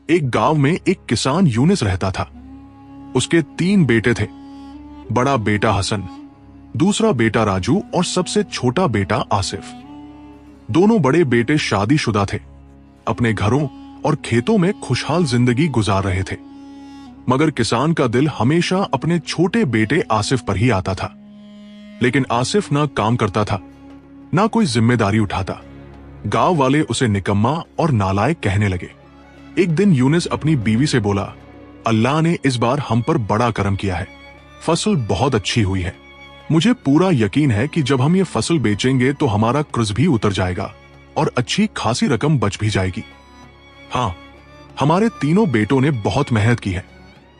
एक गांव में एक किसान यूनिस रहता था। उसके 3 बेटे थे। बड़ा बेटा हसन, दूसरा बेटा राजू और सबसे छोटा बेटा आसिफ। दोनों बड़े बेटे शादीशुदा थे, अपने घरों और खेतों में खुशहाल जिंदगी गुजार रहे थे। मगर किसान का दिल हमेशा अपने छोटे बेटे आसिफ पर ही आता था। लेकिन आसिफ ना काम करता था, ना कोई जिम्मेदारी उठाता। गांव वाले उसे निकम्मा और नालायक कहने लगे। एक दिन यूनिस अपनी बीवी से बोला, अल्लाह ने इस बार हम पर बड़ा करम किया है, फसल बहुत अच्छी हुई है। मुझे पूरा यकीन है कि जब हम ये फसल बेचेंगे तो हमारा कर्ज भी उतर जाएगा और अच्छी खासी रकम बच भी जाएगी। हाँ, हमारे तीनों बेटों ने बहुत मेहनत की है।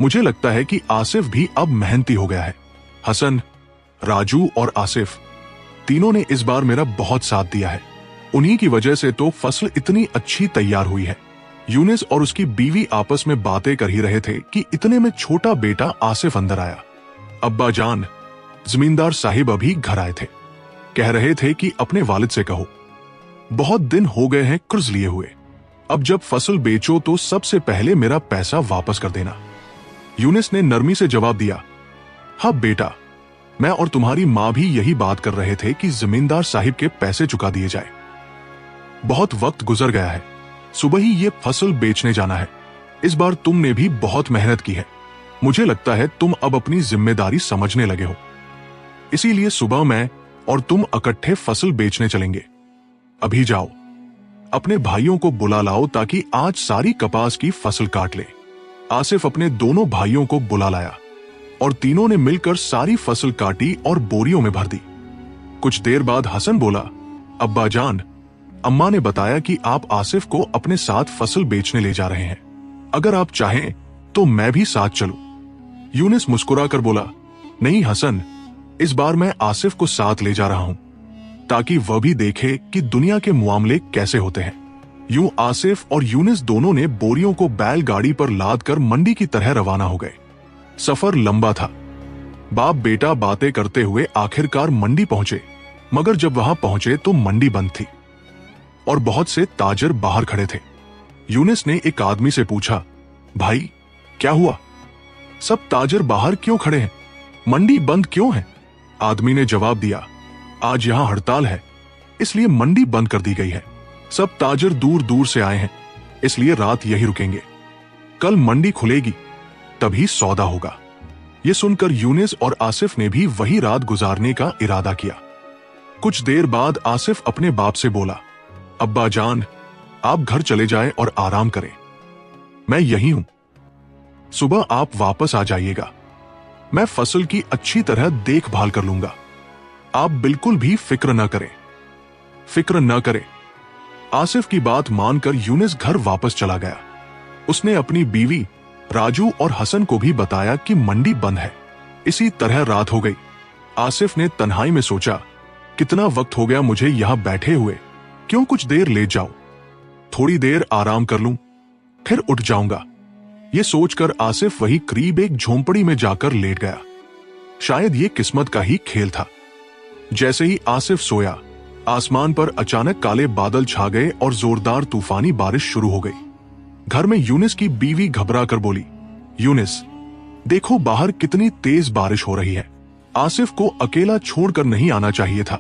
मुझे लगता है कि आसिफ भी अब मेहनती हो गया है। हसन, राजू और आसिफ तीनों ने इस बार मेरा बहुत साथ दिया है। उन्हीं की वजह से तो फसल इतनी अच्छी तैयार हुई है। यूनिस और उसकी बीवी आपस में बातें कर ही रहे थे कि इतने में छोटा बेटा आसिफ अंदर आया। अब्बा जान, जमींदार साहिब अभी घर आए थे। कह रहे थे कि अपने वालिद से कहो, बहुत दिन हो गए हैं कर्ज लिए हुए। अब जब फसल बेचो तो सबसे पहले मेरा पैसा वापस कर देना। यूनिस ने नरमी से जवाब दिया, हाँ बेटा, मैं और तुम्हारी माँ भी यही बात कर रहे थे कि जमींदार साहिब के पैसे चुका दिए जाए। बहुत वक्त गुजर गया है, सुबह ही ये फसल बेचने जाना है। इस बार तुमने भी बहुत मेहनत की है। मुझे लगता है तुम अब अपनी जिम्मेदारी समझने लगे हो। इसीलिए सुबह मैं और तुम इकट्ठे फसल बेचने चलेंगे। अभी जाओ, अपने भाइयों को बुला लाओ ताकि आज सारी कपास की फसल काट ले। आसिफ अपने दोनों भाइयों को बुला लाया और तीनों ने मिलकर सारी फसल काटी और बोरियों में भर दी। कुछ देर बाद हसन बोला, अब्बा जान, अम्मा ने बताया कि आप आसिफ को अपने साथ फसल बेचने ले जा रहे हैं। अगर आप चाहें तो मैं भी साथ चलूं। यूनिस मुस्कुरा कर बोला, नहीं हसन, इस बार मैं आसिफ को साथ ले जा रहा हूं ताकि वह भी देखे कि दुनिया के मुआमले कैसे होते हैं। यूं आसिफ और यूनिस दोनों ने बोरियों को बैलगाड़ी पर लाद कर मंडी की तरह रवाना हो गए। सफर लंबा था। बाप बेटा बातें करते हुए आखिरकार मंडी पहुंचे, मगर जब वहां पहुंचे तो मंडी बंद थी और बहुत से ताजर बाहर खड़े थे। यूनिस ने एक आदमी से पूछा, भाई क्या हुआ? सब ताजर बाहर क्यों खड़े हैं? मंडी बंद क्यों है? आदमी ने जवाब दिया, आज यहां हड़ताल है, इसलिए मंडी बंद कर दी गई है। सब ताजर दूर दूर से आए हैं, इसलिए रात यही रुकेंगे। कल मंडी खुलेगी, तभी सौदा होगा। यह सुनकर यूनिस और आसिफ ने भी वही रात गुजारने का इरादा किया। कुछ देर बाद आसिफ अपने बाप से बोला, अब्बा जान, आप घर चले जाएं और आराम करें। मैं यही हूं। सुबह आप वापस आ जाइएगा। मैं फसल की अच्छी तरह देखभाल कर लूंगा। आप बिल्कुल भी फिक्र न करें। फिक्र न करें। आसिफ की बात मानकर यूनिस घर वापस चला गया। उसने अपनी बीवी राजू और हसन को भी बताया कि मंडी बंद है। इसी तरह रात हो गई। आसिफ ने तन्हाई में सोचा, कितना वक्त हो गया मुझे यहां बैठे हुए, क्यों कुछ देर लेट जाऊं, थोड़ी देर आराम कर लूं, फिर उठ जाऊंगा। ये सोचकर आसिफ वही करीब एक झोंपड़ी में जाकर लेट गया। शायद ये किस्मत का ही खेल था। जैसे ही आसिफ सोया, आसमान पर अचानक काले बादल छा गए और जोरदार तूफानी बारिश शुरू हो गई। घर में यूनिस की बीवी घबरा कर बोली, यूनिस, देखो बाहर कितनी तेज बारिश हो रही है। आसिफ को अकेला छोड़कर नहीं आना चाहिए था,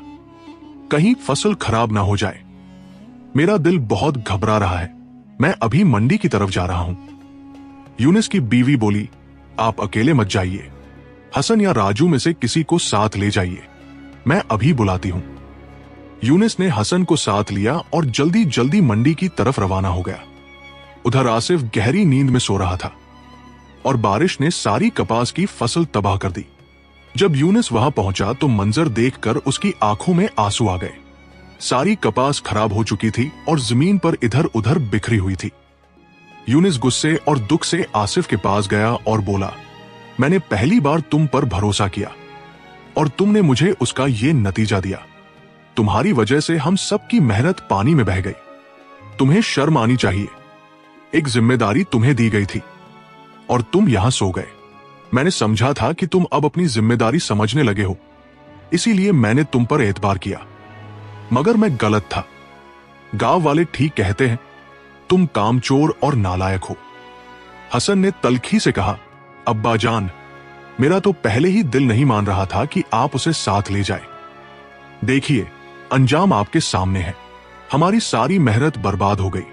कहीं फसल खराब ना हो जाए। मेरा दिल बहुत घबरा रहा है, मैं अभी मंडी की तरफ जा रहा हूं। यूनिस की बीवी बोली, आप अकेले मत जाइए, हसन या राजू में से किसी को साथ ले जाइए, मैं अभी बुलाती हूं। यूनिस ने हसन को साथ लिया और जल्दी जल्दी मंडी की तरफ रवाना हो गया। उधर आसिफ गहरी नींद में सो रहा था और बारिश ने सारी कपास की फसल तबाह कर दी। जब यूनिस वहां पहुंचा तो मंजर देखकर उसकी आंखों में आंसू आ गए। सारी कपास खराब हो चुकी थी और जमीन पर इधर उधर बिखरी हुई थी। यूनिस गुस्से और दुख से आसिफ के पास गया और बोला, मैंने पहली बार तुम पर भरोसा किया और तुमने मुझे उसका ये नतीजा दिया। तुम्हारी वजह से हम सबकी मेहनत पानी में बह गई। तुम्हें शर्म आनी चाहिए। एक जिम्मेदारी तुम्हें दी गई थी और तुम यहां सो गए। मैंने समझा था कि तुम अब अपनी जिम्मेदारी समझने लगे हो, इसीलिए मैंने तुम पर एतबार किया, मगर मैं गलत था। गांव वाले ठीक कहते हैं, तुम कामचोर और नालायक हो। हसन ने तल्खी से कहा, अब्बा जान, मेरा तो पहले ही दिल नहीं मान रहा था कि आप उसे साथ ले जाए। देखिए, अंजाम आपके सामने है। हमारी सारी मेहनत बर्बाद हो गई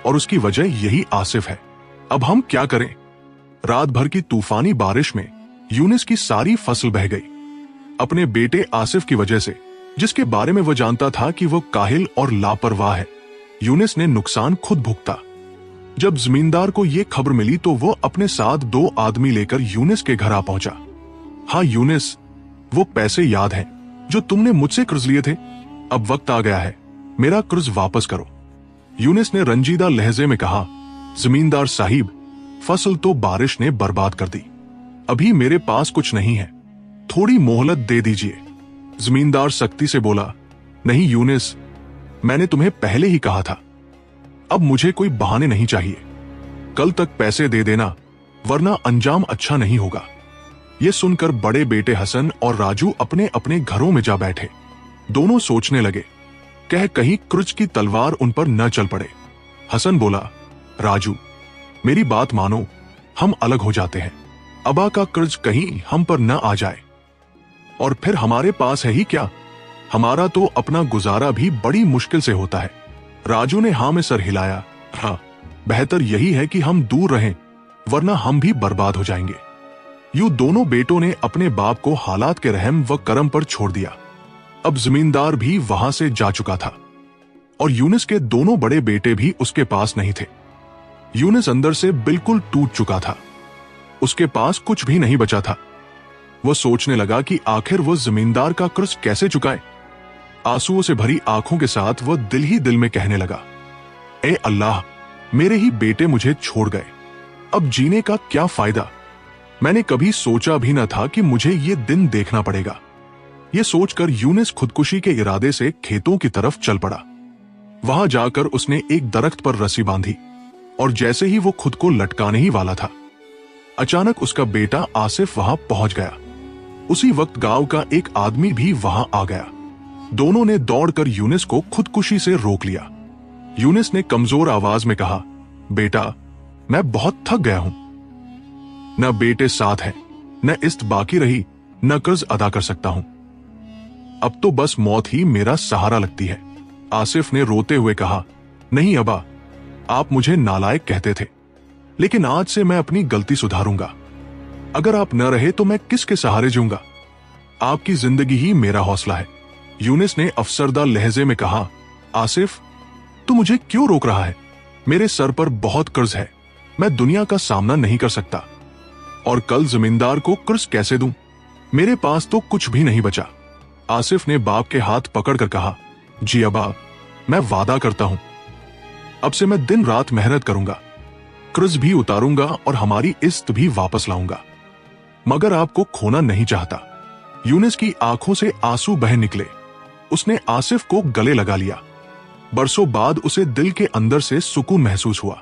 और उसकी वजह यही आसिफ है। अब हम क्या करें? रात भर की तूफानी बारिश में यूनिस की सारी फसल बह गई। अपने बेटे आसिफ की वजह से, जिसके बारे में वह जानता था कि वह काहिल और लापरवाह है, यूनिस ने नुकसान खुद भुगता। जब जमींदार को यह खबर मिली तो वो अपने साथ 2 आदमी लेकर यूनिस के घर आ पहुंचा। हाँ यूनिस, वो पैसे याद हैं जो तुमने मुझसे कर्ज लिए थे? अब वक्त आ गया है, मेरा कर्ज वापस करो। यूनिस ने रंजीदा लहजे में कहा, जमींदार साहिब, फसल तो बारिश ने बर्बाद कर दी। अभी मेरे पास कुछ नहीं है, थोड़ी मोहलत दे दीजिए। जमींदार सख्ती से बोला, नहीं यूनिस, मैंने तुम्हें पहले ही कहा था। अब मुझे कोई बहाने नहीं चाहिए। कल तक पैसे दे देना, वरना अंजाम अच्छा नहीं होगा। यह सुनकर बड़े बेटे हसन और राजू अपने अपने घरों में जा बैठे। दोनों सोचने लगे, कहीं कर्ज की तलवार उन पर न चल पड़े। हसन बोला, राजू, मेरी बात मानो, हम अलग हो जाते हैं। अबा का कर्ज कहीं हम पर न आ जाए। और फिर हमारे पास है ही क्या? हमारा तो अपना गुजारा भी बड़ी मुश्किल से होता है। राजू ने हाँ में सर हिलाया। हाँ, बेहतर यही है कि हम दूर रहें, वरना हम भी बर्बाद हो जाएंगे। यूं दोनों बेटों ने अपने बाप को हालात के रहम व करम पर छोड़ दिया। अब जमींदार भी वहां से जा चुका था और यूनिस के दोनों बड़े बेटे भी उसके पास नहीं थे। यूनिस अंदर से बिल्कुल टूट चुका था। उसके पास कुछ भी नहीं बचा था। वो सोचने लगा कि आखिर वो जमींदार का कर्ज कैसे चुकाए। आंसुओं से भरी आंखों के साथ वो दिल ही दिल में कहने लगा, ए अल्लाह, मेरे ही बेटे मुझे छोड़ गए, अब जीने का क्या फायदा? मैंने कभी सोचा भी न था कि मुझे ये दिन देखना पड़ेगा। ये सोचकर यूनिस खुदकुशी के इरादे से खेतों की तरफ चल पड़ा। वहां जाकर उसने एक दरख्त पर रस्सी बांधी और जैसे ही वो खुद को लटकाने ही वाला था, अचानक उसका बेटा आसिफ वहां पहुंच गया। उसी वक्त गांव का एक आदमी भी वहां आ गया। दोनों ने दौड़कर यूनिस को खुदकुशी से रोक लिया। यूनिस ने कमजोर आवाज में कहा, बेटा, मैं बहुत थक गया हूं। न बेटे साथ हैं, न किस्त बाकी रही, न कर्ज अदा कर सकता हूं। अब तो बस मौत ही मेरा सहारा लगती है। आसिफ ने रोते हुए कहा, नहीं अबा, आप मुझे नालायक कहते थे, लेकिन आज से मैं अपनी गलती सुधारूंगा। अगर आप न रहे तो मैं किसके सहारे जीऊंगा? आपकी जिंदगी ही मेरा हौसला है। यूनिस ने अफसरदा लहजे में कहा, आसिफ, तू मुझे क्यों रोक रहा है? मेरे सर पर बहुत कर्ज है, मैं दुनिया का सामना नहीं कर सकता। और कल जमींदार को कर्ज कैसे दूं? मेरे पास तो कुछ भी नहीं बचा। आसिफ ने बाप के हाथ पकड़कर कहा, जी अबा, मैं वादा करता हूं, अब से मैं दिन रात मेहनत करूंगा, कर्ज भी उतारूंगा और हमारी किस्त भी वापस लाऊंगा, मगर आपको खोना नहीं चाहता। यूनिस की आंखों से आंसू बह निकले। उसने आसिफ को गले लगा लिया। बरसों बाद उसे दिल के अंदर से सुकून महसूस हुआ।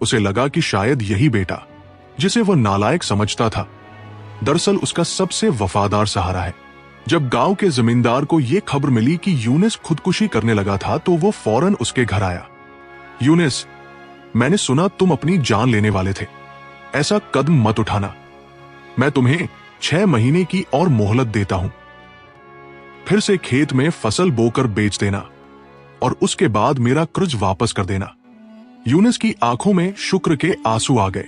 उसे लगा कि शायद यही बेटा, जिसे वह नालायक समझता था, दरअसल उसका सबसे वफादार सहारा है। जब गांव के जमींदार को यह खबर मिली कि यूनिस खुदकुशी करने लगा था तो वो फौरन उसके घर आया। यूनिस, मैंने सुना तुम अपनी जान लेने वाले थे। ऐसा कदम मत उठाना। मैं तुम्हें 6 महीने की और मोहलत देता हूं। फिर से खेत में फसल बोकर बेच देना और उसके बाद मेरा कर्ज वापस कर देना। यूनिस की आंखों में शुक्र के आंसू आ गए।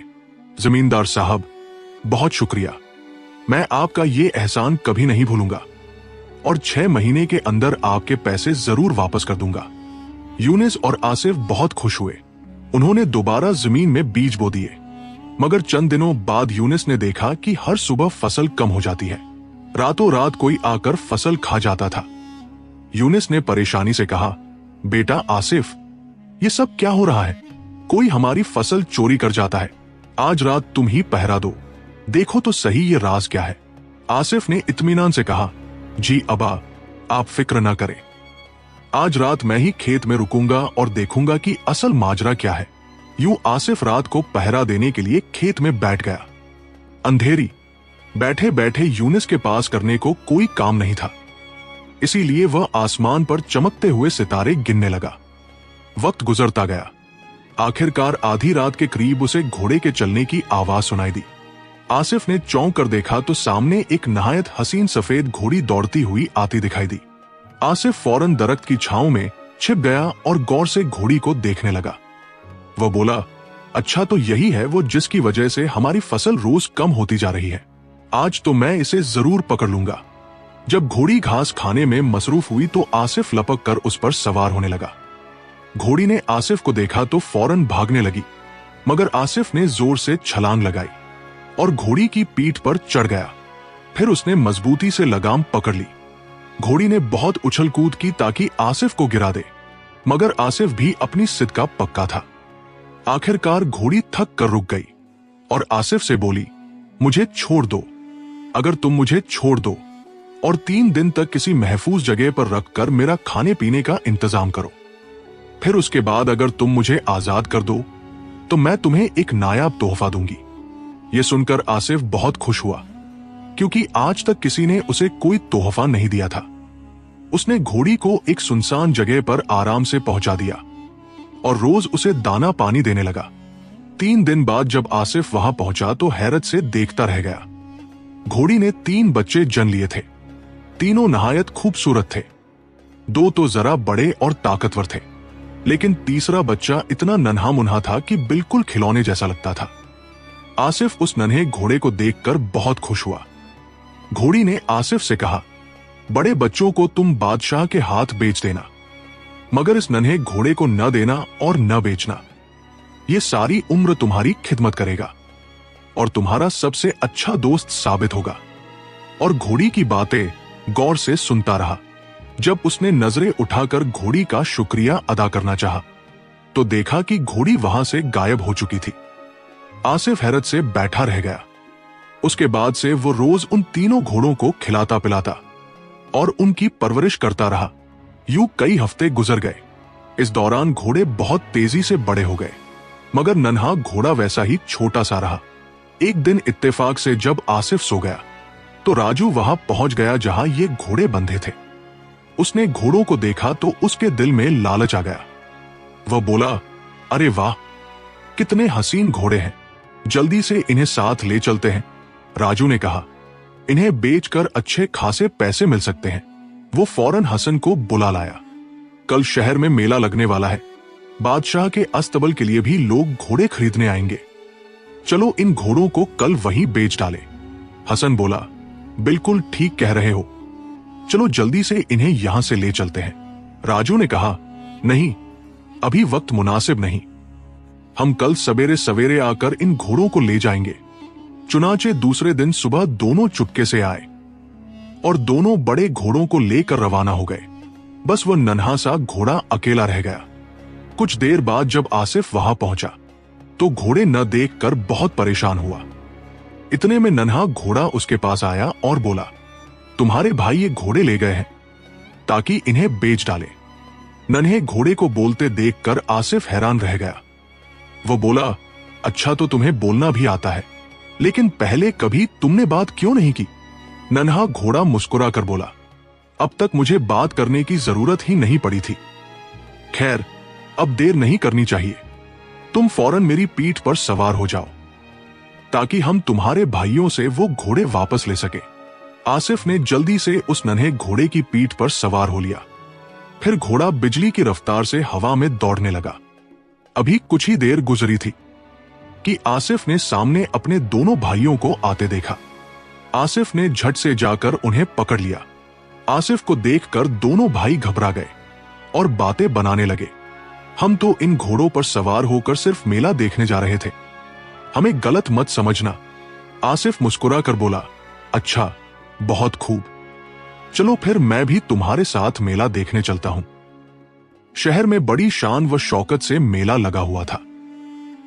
जमींदार साहब, बहुत शुक्रिया। मैं आपका ये एहसान कभी नहीं भूलूंगा और 6 महीने के अंदर आपके पैसे जरूर वापस कर दूंगा। यूनिस और आसिफ बहुत खुश हुए। उन्होंने दोबारा जमीन में बीज बो दिए, मगर चंद दिनों बाद यूनिस ने देखा कि हर सुबह फसल कम हो जाती है। रातों रात कोई आकर फसल खा जाता था। यूनिस ने परेशानी से कहा, बेटा आसिफ, ये सब क्या हो रहा है? कोई हमारी फसल चोरी कर जाता है। आज रात तुम ही पहरा दो, देखो तो सही ये राज क्या है। आसिफ ने इत्मीनान से कहा, जी अबा, आप फिक्र ना करें। आज रात मैं ही खेत में रुकूंगा और देखूंगा कि असल माजरा क्या है। यूं आसिफ रात को पहरा देने के लिए खेत में बैठ गया। अंधेरी, बैठे बैठे यूनिस के पास करने को कोई काम नहीं था, इसीलिए वह आसमान पर चमकते हुए सितारे गिनने लगा। वक्त गुजरता गया। आखिरकार आधी रात के करीब उसे घोड़े के चलने की आवाज सुनाई दी। आसिफ ने चौंक कर देखा तो सामने एक नहायत हसीन सफेद घोड़ी दौड़ती हुई आती दिखाई दी। आसिफ फौरन दरख्त की छांव में छिप गया और गौर से घोड़ी को देखने लगा। वह बोला, अच्छा तो यही है वो जिसकी वजह से हमारी फसल रोज कम होती जा रही है। आज तो मैं इसे जरूर पकड़ लूंगा। जब घोड़ी घास खाने में मसरूफ हुई तो आसिफ लपक कर उस पर सवार होने लगा। घोड़ी ने आसिफ को देखा तो फौरन भागने लगी, मगर आसिफ ने जोर से छलांग लगाई और घोड़ी की पीठ पर चढ़ गया। फिर उसने मजबूती से लगाम पकड़ ली। घोड़ी ने बहुत उछल कूद की ताकि आसिफ को गिरा दे, मगर आसिफ भी अपनी जिद का पक्का था। आखिरकार घोड़ी थक कर रुक गई और आसिफ से बोली, मुझे छोड़ दो। अगर तुम मुझे छोड़ दो और 3 दिन तक किसी महफूज जगह पर रखकर मेरा खाने पीने का इंतजाम करो, फिर उसके बाद अगर तुम मुझे आजाद कर दो तो मैं तुम्हें एक नायाब तोहफा दूंगी। यह सुनकर आसिफ बहुत खुश हुआ, क्योंकि आज तक किसी ने उसे कोई तोहफा नहीं दिया था। उसने घोड़ी को एक सुनसान जगह पर आराम से पहुंचा दिया और रोज उसे दाना पानी देने लगा। 3 दिन बाद जब आसिफ वहां पहुंचा तो हैरत से देखता रह गया। घोड़ी ने 3 बच्चे जन्म लिए थे। तीनों नहायत खूबसूरत थे। 2 तो जरा बड़े और ताकतवर थे, लेकिन तीसरा बच्चा इतना नन्हा मुन्हा था कि बिल्कुल खिलौने जैसा लगता था। आसिफ उस नन्हे घोड़े को देखकर बहुत खुश हुआ। घोड़ी ने आसिफ से कहा, बड़े बच्चों को तुम बादशाह के हाथ बेच देना, मगर इस नन्हे घोड़े को न देना और न बेचना। यह सारी उम्र तुम्हारी खिदमत करेगा और तुम्हारा सबसे अच्छा दोस्त साबित होगा। और घोड़ी की बातें गौर से सुनता रहा। जब उसने नजरें उठाकर घोड़ी का शुक्रिया अदा करना चाहा, तो देखा कि घोड़ी वहां से गायब हो चुकी थी। आसिफ हैरत से बैठा रह गया। उसके बाद से वो रोज उन तीनों घोड़ों को खिलाता पिलाता और उनकी परवरिश करता रहा। यूं कई हफ्ते गुजर गए। इस दौरान घोड़े बहुत तेजी से बड़े हो गए, मगर नन्हा घोड़ा वैसा ही छोटा सा रहा। एक दिन इत्तेफाक से जब आसिफ सो गया तो राजू वहां पहुंच गया जहां ये घोड़े बंधे थे। उसने घोड़ों को देखा तो उसके दिल में लालच आ गया। वह बोला, अरे वाह, कितने हसीन घोड़े हैं, जल्दी से इन्हें साथ ले चलते हैं। राजू ने कहा, इन्हें बेचकर अच्छे खासे पैसे मिल सकते हैं। वो फौरन हसन को बुला लाया। कल शहर में मेला लगने वाला है। बादशाह के अस्तबल के लिए भी लोग घोड़े खरीदने आएंगे। चलो इन घोड़ों को कल वहीं बेच डाले। हसन बोला, बिल्कुल ठीक कह रहे हो, चलो जल्दी से इन्हें यहां से ले चलते हैं। राजू ने कहा, नहीं, अभी वक्त मुनासिब नहीं। हम कल सवेरे सवेरे आकर इन घोड़ों को ले जाएंगे। चुनाचे दूसरे दिन सुबह दोनों चुपके से आए और दोनों बड़े घोड़ों को लेकर रवाना हो गए। बस वह नन्हा सा घोड़ा अकेला रह गया। कुछ देर बाद जब आसिफ वहां पहुंचा तो घोड़े न देखकर बहुत परेशान हुआ। इतने में नन्हा घोड़ा उसके पास आया और बोला, तुम्हारे भाई ये घोड़े ले गए हैं ताकि इन्हें बेच डाले। नन्हे घोड़े को बोलते देखकर आसिफ हैरान रह गया। वो बोला, अच्छा तो तुम्हें बोलना भी आता है, लेकिन पहले कभी तुमने बात क्यों नहीं की? नन्हा घोड़ा मुस्कुरा कर बोला, अब तक मुझे बात करने की जरूरत ही नहीं पड़ी थी। खैर, अब देर नहीं करनी चाहिए। तुम फौरन मेरी पीठ पर सवार हो जाओ ताकि हम तुम्हारे भाइयों से वो घोड़े वापस ले सके। आसिफ ने जल्दी से उस नन्हे घोड़े की पीठ पर सवार हो लिया। फिर घोड़ा बिजली की रफ्तार से हवा में दौड़ने लगा। अभी कुछ ही देर गुजरी थी कि आसिफ ने सामने अपने दोनों भाइयों को आते देखा। आसिफ ने झट से जाकर उन्हें पकड़ लिया। आसिफ को देखकर दोनों भाई घबरा गए और बातें बनाने लगे। हम तो इन घोड़ों पर सवार होकर सिर्फ मेला देखने जा रहे थे, हमें गलत मत समझना। आसिफ मुस्कुरा कर बोला, अच्छा, बहुत खूब, चलो फिर मैं भी तुम्हारे साथ मेला देखने चलता हूं। शहर में बड़ी शान व शौकत से मेला लगा हुआ था।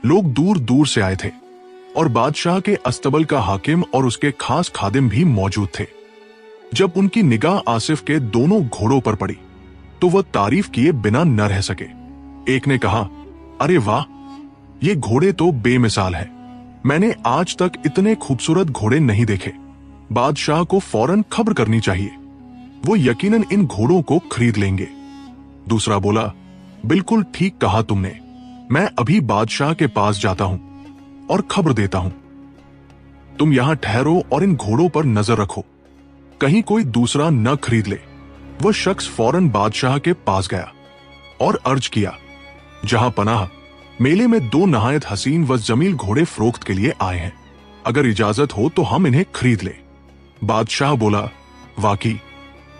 लोग दूर दूर से आए थे और बादशाह के अस्तबल का हाकिम और उसके खास खादिम भी मौजूद थे। जब उनकी निगाह आसिफ के दोनों घोड़ों पर पड़ी तो वह तारीफ किए बिना न रह सके। एक ने कहा, अरे वाह, ये घोड़े तो बेमिसाल है। मैंने आज तक इतने खूबसूरत घोड़े नहीं देखे। बादशाह को फौरन खबर करनी चाहिए, वो यकीनन इन घोड़ों को खरीद लेंगे। दूसरा बोला, बिल्कुल ठीक कहा तुमने, मैं अभी बादशाह के पास जाता हूं और खबर देता हूं। तुम यहां ठहरो और इन घोड़ों पर नजर रखो, कहीं कोई दूसरा न खरीद ले। वह शख्स फौरन बादशाह के पास गया और अर्ज किया, जहां पनाह, मेले में 2 नहायत हसीन व जमील घोड़े फरोख्त के लिए आए हैं। अगर इजाजत हो तो हम इन्हें खरीद ले। बादशाह बोला, वाकई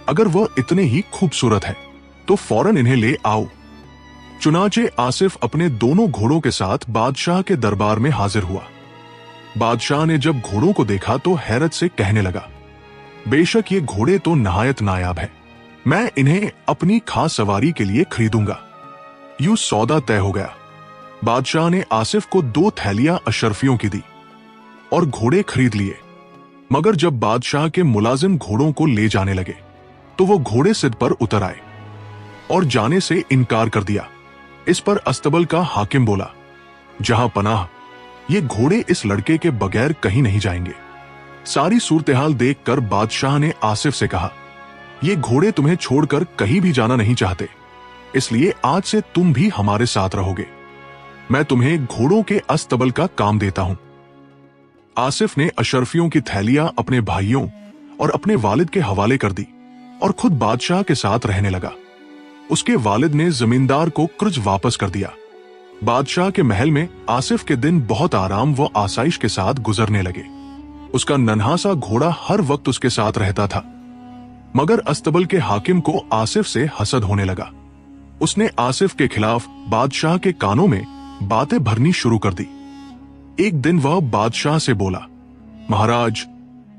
अगर वह इतने ही खूबसूरत है तो फौरन इन्हें ले आओ। चुनाचे आसिफ अपने दोनों घोड़ों के साथ बादशाह के दरबार में हाजिर हुआ। बादशाह ने जब घोड़ों को देखा तो हैरत से कहने लगा, बेशक ये घोड़े तो नहायत नायाब है, मैं इन्हें अपनी खास सवारी के लिए खरीदूंगा। यूं सौदा तय हो गया। बादशाह ने आसिफ को 2 थैलियां अशरफियों की दी और घोड़े खरीद लिए। मगर जब बादशाह के मुलाजिम घोड़ों को ले जाने लगे तो वो घोड़े सिद्ध पर उतर आए और जाने से इनकार कर दिया। इस पर अस्तबल का हाकिम बोला, जहां पनाह, ये घोड़े इस लड़के के बगैर कहीं नहीं जाएंगे। सारी सूरत-ए-हाल देखकर बादशाह ने आसिफ से कहा, ये घोड़े तुम्हें छोड़कर कहीं भी जाना नहीं चाहते, इसलिए आज से तुम भी हमारे साथ रहोगे। मैं तुम्हें घोड़ों के अस्तबल का काम देता हूं। आसिफ ने अशरफियों की थैलियां अपने भाइयों और अपने वालिद के हवाले कर दी और खुद बादशाह के साथ रहने लगा। उसके वालिद ने जमींदार को कर्ज वापस कर दिया। बादशाह के महल में आसिफ के दिन बहुत आराम व आसाइश के साथ गुजरने लगे। उसका नन्हा सा घोड़ा हर वक्त उसके साथ रहता था। मगर अस्तबल के हाकिम को आसिफ से हसद होने लगा। उसने आसिफ के खिलाफ बादशाह के कानों में बातें भरनी शुरू कर दी। एक दिन वह बादशाह से बोला, महाराज,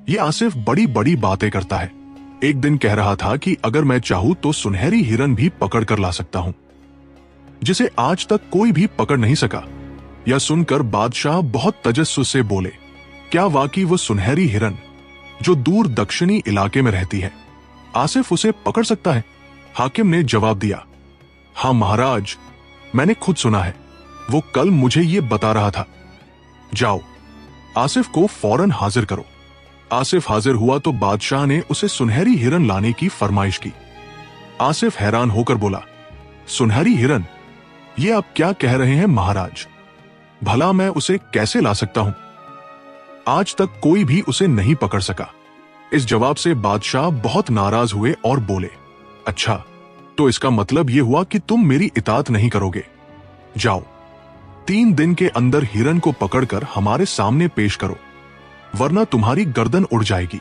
ये आसिफ बड़ी बड़ी बातें करता है। एक दिन कह रहा था कि अगर मैं चाहूं तो सुनहरी हिरन भी पकड़ कर ला सकता हूं, जिसे आज तक कोई भी पकड़ नहीं सका। यह सुनकर बादशाह बहुत तजस्सुस से बोले, क्या वाकई वो सुनहरी हिरन जो दूर दक्षिणी इलाके में रहती है, आसिफ उसे पकड़ सकता है? हाकिम ने जवाब दिया, हाँ महाराज, मैंने खुद सुना है, वो कल मुझे ये बता रहा था। जाओ, आसिफ को फौरन हाजिर करो। आसिफ हाजिर हुआ तो बादशाह ने उसे सुनहरी हिरन लाने की फरमाइश की। आसिफ हैरान होकर बोला, सुनहरी हिरन, ये आप क्या कह रहे हैं महाराज? भला मैं उसे कैसे ला सकता हूं? आज तक कोई भी उसे नहीं पकड़ सका। इस जवाब से बादशाह बहुत नाराज हुए और बोले, अच्छा, तो इसका मतलब यह हुआ कि तुम मेरी इताअत नहीं करोगे। जाओ, 3 दिन के अंदर हिरन को पकड़कर हमारे सामने पेश करो, वरना तुम्हारी गर्दन उड़ जाएगी।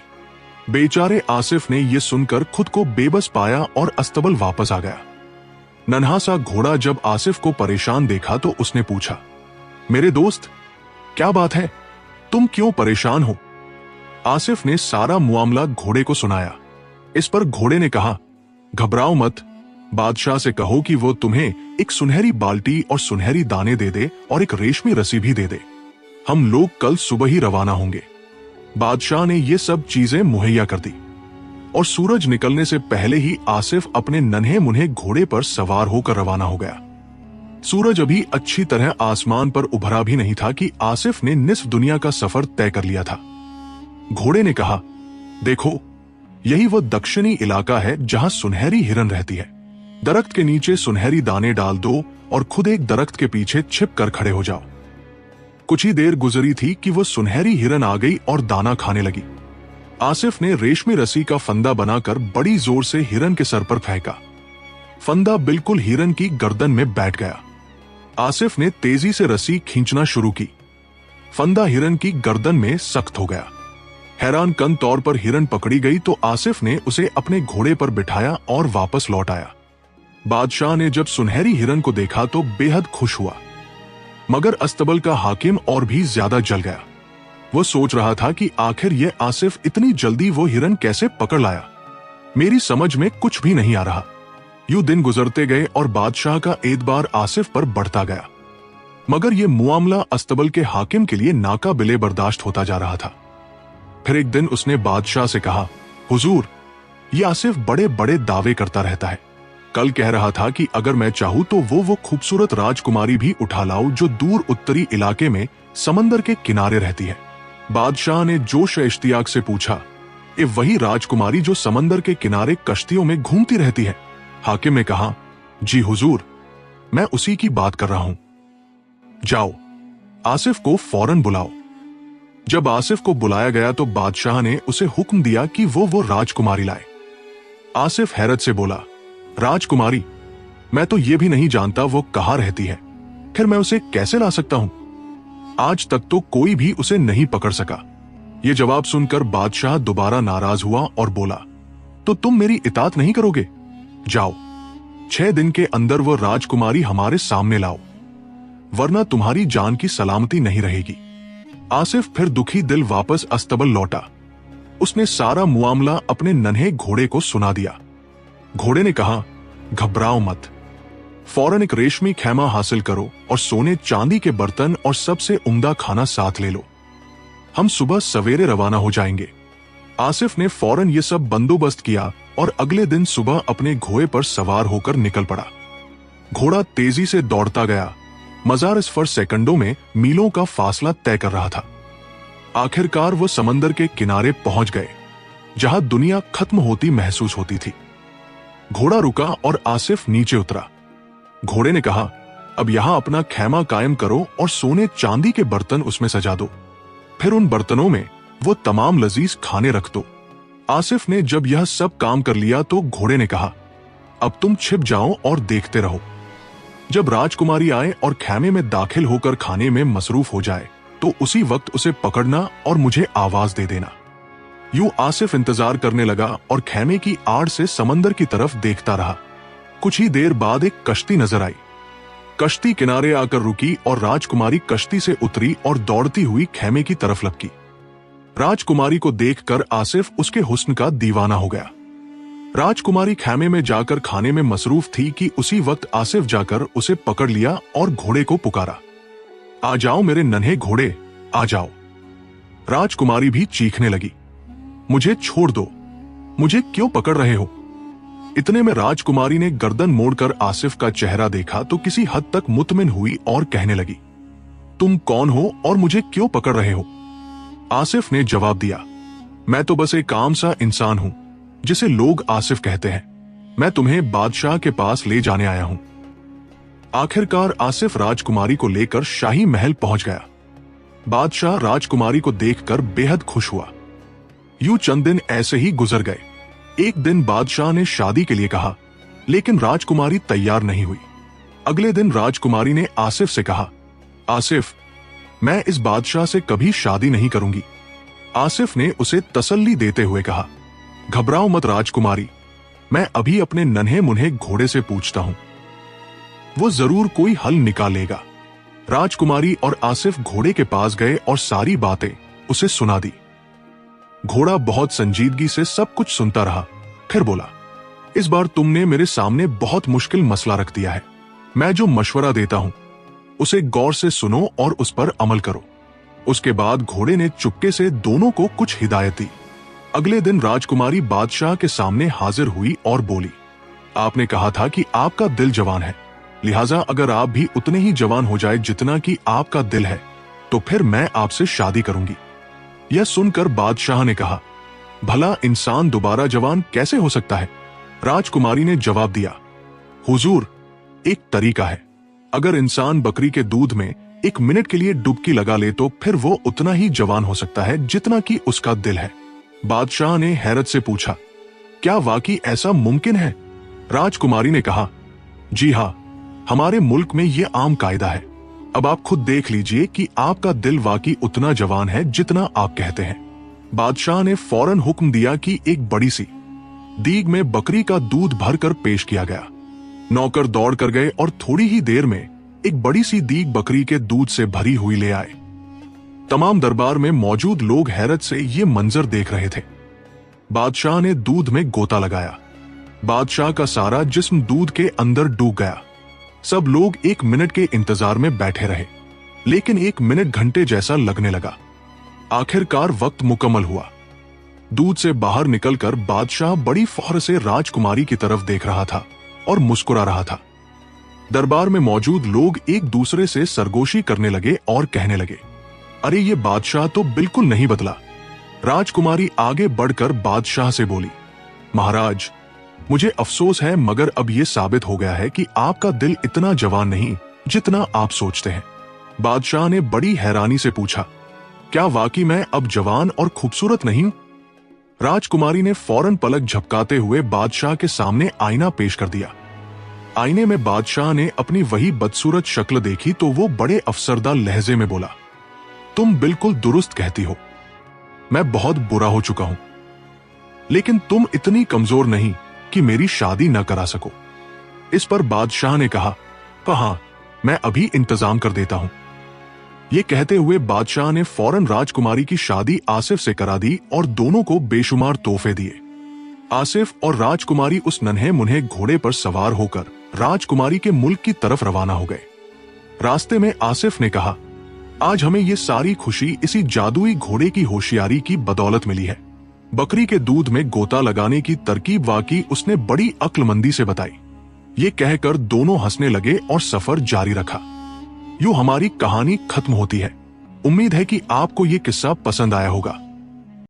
बेचारे आसिफ ने यह सुनकर खुद को बेबस पाया और अस्तबल वापस आ गया। नन्हा सा घोड़ा जब आसिफ को परेशान देखा तो उसने पूछा, मेरे दोस्त, क्या बात है, तुम क्यों परेशान हो? आसिफ ने सारा मामला घोड़े को सुनाया। इस पर घोड़े ने कहा, घबराओ मत, बादशाह से कहो कि वो तुम्हें एक सुनहरी बाल्टी और सुनहरी दाने दे दे और एक रेशमी रस्सी भी दे दे। हम लोग कल सुबह ही रवाना होंगे। बादशाह ने ये सब चीजें मुहैया कर दी और सूरज निकलने से पहले ही आसिफ अपने नन्हे मुन्हे घोड़े पर सवार होकर रवाना हो गया। सूरज अभी अच्छी तरह आसमान पर उभरा भी नहीं था कि आसिफ ने निस्फ दुनिया का सफर तय कर लिया था। घोड़े ने कहा, देखो, यही वो दक्षिणी इलाका है जहां सुनहरी हिरन रहती है। दरख्त के नीचे सुनहरी दाने डाल दो और खुद एक दरख्त के पीछे छिप कर खड़े हो जाओ। कुछ ही देर गुजरी थी कि वो सुनहरी हिरन आ गई और दाना खाने लगी। आसिफ ने रेशमी रस्सी का फंदा बनाकर बड़ी जोर से हिरन के सर पर फेंका। फंदा बिल्कुल हिरन की गर्दन में बैठ गया। आसिफ ने तेजी से रस्सी खींचना शुरू की। फंदा हिरन की गर्दन में सख्त हो गया। हैरान कन तौर पर हिरन पकड़ी गई तो आसिफ ने उसे अपने घोड़े पर बिठाया और वापस लौट आया। बादशाह ने जब सुनहरी हिरन को देखा तो बेहद खुश हुआ, मगर अस्तबल का हाकिम और भी ज्यादा जल गया। वो सोच रहा था कि आखिर ये आसिफ इतनी जल्दी वो हिरन कैसे पकड़ लाया, मेरी समझ में कुछ भी नहीं आ रहा। यूं दिन गुजरते गए और बादशाह का एतबार आसिफ पर बढ़ता गया, मगर यह मामला अस्तबल के हाकिम के लिए नाकाबिले बर्दाश्त होता जा रहा था। फिर एक दिन उसने बादशाह से कहा, हुजूर, ये आसिफ बड़े बड़े दावे करता रहता है। कल कह रहा था कि अगर मैं चाहूं तो वो खूबसूरत राजकुमारी भी उठा लाऊं जो दूर उत्तरी इलाके में समंदर के किनारे रहती है। बादशाह ने जोश इश्तियाक से पूछा, ये वही राजकुमारी जो समंदर के किनारे कश्तियों में घूमती रहती है? हाकिम ने कहा, जी हुजूर, मैं उसी की बात कर रहा हूं। जाओ, आसिफ को फौरन बुलाओ। जब आसिफ को बुलाया गया तो बादशाह ने उसे हुक्म दिया कि वो राजकुमारी लाए। आसिफ हैरत से बोला, राजकुमारी? मैं तो ये भी नहीं जानता वो कहाँ रहती है, फिर मैं उसे कैसे ला सकता हूं? आज तक तो कोई भी उसे नहीं पकड़ सका। ये जवाब सुनकर बादशाह दोबारा नाराज हुआ और बोला, तो तुम मेरी इताअत नहीं करोगे? जाओ, 6 दिन के अंदर वो राजकुमारी हमारे सामने लाओ, वरना तुम्हारी जान की सलामती नहीं रहेगी। आसिफ फिर दुखी दिल वापस अस्तबल लौटा। उसने सारा मामला अपने नन्हे घोड़े को सुना दिया। घोड़े ने कहा, घबराओ मत, फौरन एक रेशमी खैमा हासिल करो और सोने चांदी के बर्तन और सबसे उम्दा खाना साथ ले लो। हम सुबह सवेरे रवाना हो जाएंगे। आसिफ ने फौरन ये सब बंदोबस्त किया और अगले दिन सुबह अपने घोड़े पर सवार होकर निकल पड़ा। घोड़ा तेजी से दौड़ता गया। मजार इस फर सेकंडों में मीलों का फासला तय कर रहा था। आखिरकार वो समंदर के किनारे पहुंच गए, जहां दुनिया खत्म होती महसूस होती थी। घोड़ा रुका और आसिफ नीचे उतरा। घोड़े ने कहा, अब यहां अपना खैमा कायम करो और सोने चांदी के बर्तन उसमें सजा दो। फिर उन बर्तनों में वो तमाम लजीज खाने रख दो। आसिफ ने जब यह सब काम कर लिया तो घोड़े ने कहा, अब तुम छिप जाओ और देखते रहो। जब राजकुमारी आए और खैमे में दाखिल होकर खाने में मसरूफ हो जाए तो उसी वक्त उसे पकड़ना और मुझे आवाज दे देना। यूं आसिफ इंतजार करने लगा और खैमे की आड़ से समंदर की तरफ देखता रहा। कुछ ही देर बाद एक कश्ती नजर आई। कश्ती किनारे आकर रुकी और राजकुमारी कश्ती से उतरी और दौड़ती हुई खैमे की तरफ लपकी। राजकुमारी को देखकर आसिफ उसके हुस्न का दीवाना हो गया। राजकुमारी खैमे में जाकर खाने में मसरूफ थी कि उसी वक्त आसिफ जाकर उसे पकड़ लिया और घोड़े को पुकारा, आ जाओ मेरे नन्हे घोड़े, आ जाओ। राजकुमारी भी चीखने लगी, मुझे छोड़ दो, मुझे क्यों पकड़ रहे हो? इतने में राजकुमारी ने गर्दन मोड़कर आसिफ का चेहरा देखा तो किसी हद तक मुतमिन हुई और कहने लगी, तुम कौन हो और मुझे क्यों पकड़ रहे हो? आसिफ ने जवाब दिया, मैं तो बस एक आम सा इंसान हूं जिसे लोग आसिफ कहते हैं। मैं तुम्हें बादशाह के पास ले जाने आया हूं। आखिरकार आसिफ राजकुमारी को लेकर शाही महल पहुंच गया। बादशाह राजकुमारी को देखकर बेहद खुश हुआ। यूं चंद दिन ऐसे ही गुजर गए। एक दिन बादशाह ने शादी के लिए कहा, लेकिन राजकुमारी तैयार नहीं हुई। अगले दिन राजकुमारी ने आसिफ से कहा, आसिफ, मैं इस बादशाह से कभी शादी नहीं करूंगी। आसिफ ने उसे तसल्ली देते हुए कहा, घबराओ मत राजकुमारी, मैं अभी अपने नन्हे मुन्हे घोड़े से पूछता हूं, वो जरूर कोई हल निकालेगा। राजकुमारी और आसिफ घोड़े के पास गए और सारी बातें उसे सुना दी। घोड़ा बहुत संजीदगी से सब कुछ सुनता रहा, फिर बोला, इस बार तुमने मेरे सामने बहुत मुश्किल मसला रख दिया है। मैं जो मशवरा देता हूं उसे गौर से सुनो और उस पर अमल करो। उसके बाद घोड़े ने चुपके से दोनों को कुछ हिदायत दी। अगले दिन राजकुमारी बादशाह के सामने हाजिर हुई और बोली, आपने कहा था कि आपका दिल जवान है, लिहाजा अगर आप भी उतने ही जवान हो जाए जितना कि आपका दिल है तो फिर मैं आपसे शादी करूंगी। यह सुनकर बादशाह ने कहा, भला इंसान दोबारा जवान कैसे हो सकता है? राजकुमारी ने जवाब दिया, हुजूर, एक तरीका है। अगर इंसान बकरी के दूध में 1 मिनट के लिए डुबकी लगा ले तो फिर वो उतना ही जवान हो सकता है जितना कि उसका दिल है। बादशाह ने हैरत से पूछा, क्या वाकई ऐसा मुमकिन है? राजकुमारी ने कहा, जी हाँ, हमारे मुल्क में ये आम कायदा है। अब आप खुद देख लीजिए कि आपका दिल वाकई उतना जवान है जितना आप कहते हैं। बादशाह ने फौरन हुक्म दिया कि एक बड़ी सी दीग में बकरी का दूध भरकर पेश किया गया। नौकर दौड़ कर गए और थोड़ी ही देर में एक बड़ी सी दीग बकरी के दूध से भरी हुई ले आए। तमाम दरबार में मौजूद लोग हैरत से ये मंजर देख रहे थे। बादशाह ने दूध में गोता लगाया। बादशाह का सारा जिस्म दूध के अंदर डूब गया। सब लोग 1 मिनट के इंतजार में बैठे रहे, लेकिन 1 मिनट घंटे जैसा लगने लगा। आखिरकार वक्त मुकम्मल हुआ। दूध से बाहर निकलकर बादशाह बड़ी फौर से राजकुमारी की तरफ देख रहा था और मुस्कुरा रहा था। दरबार में मौजूद लोग एक दूसरे से सरगोशी करने लगे और कहने लगे, अरे ये बादशाह तो बिल्कुल नहीं बदला। राजकुमारी आगे बढ़कर बादशाह से बोली, महाराज, मुझे अफसोस है मगर अब यह साबित हो गया है कि आपका दिल इतना जवान नहीं जितना आप सोचते हैं। बादशाह ने बड़ी हैरानी से पूछा, क्या वाकई मैं अब जवान और खूबसूरत नहीं हूं? राजकुमारी ने फौरन पलक झपकाते हुए बादशाह के सामने आईना पेश कर दिया। आईने में बादशाह ने अपनी वही बदसूरत शक्ल देखी तो वो बड़े अफसरदा लहजे में बोला, तुम बिल्कुल दुरुस्त कहती हो, मैं बहुत बुरा हो चुका हूं, लेकिन तुम इतनी कमजोर नहीं कि मेरी शादी न करा सको। इस पर बादशाह ने कहा, हाँ, मैं अभी इंतजाम कर देता हूं। ये कहते हुए बादशाह ने फौरन राजकुमारी की शादी आसिफ से करा दी और दोनों को बेशुमार तोहफे दिए। आसिफ और राजकुमारी उस नन्हे मुन्हे घोड़े पर सवार होकर राजकुमारी के मुल्क की तरफ रवाना हो गए। रास्ते में आसिफ ने कहा, आज हमें ये सारी खुशी इसी जादुई घोड़े की होशियारी की बदौलत मिली है। बकरी के दूध में गोता लगाने की तरकीब वाकई उसने बड़ी अक्लमंदी से बताई। ये कहकर दोनों हंसने लगे और सफर जारी रखा। यूं हमारी कहानी खत्म होती है। उम्मीद है कि आपको ये किस्सा पसंद आया होगा।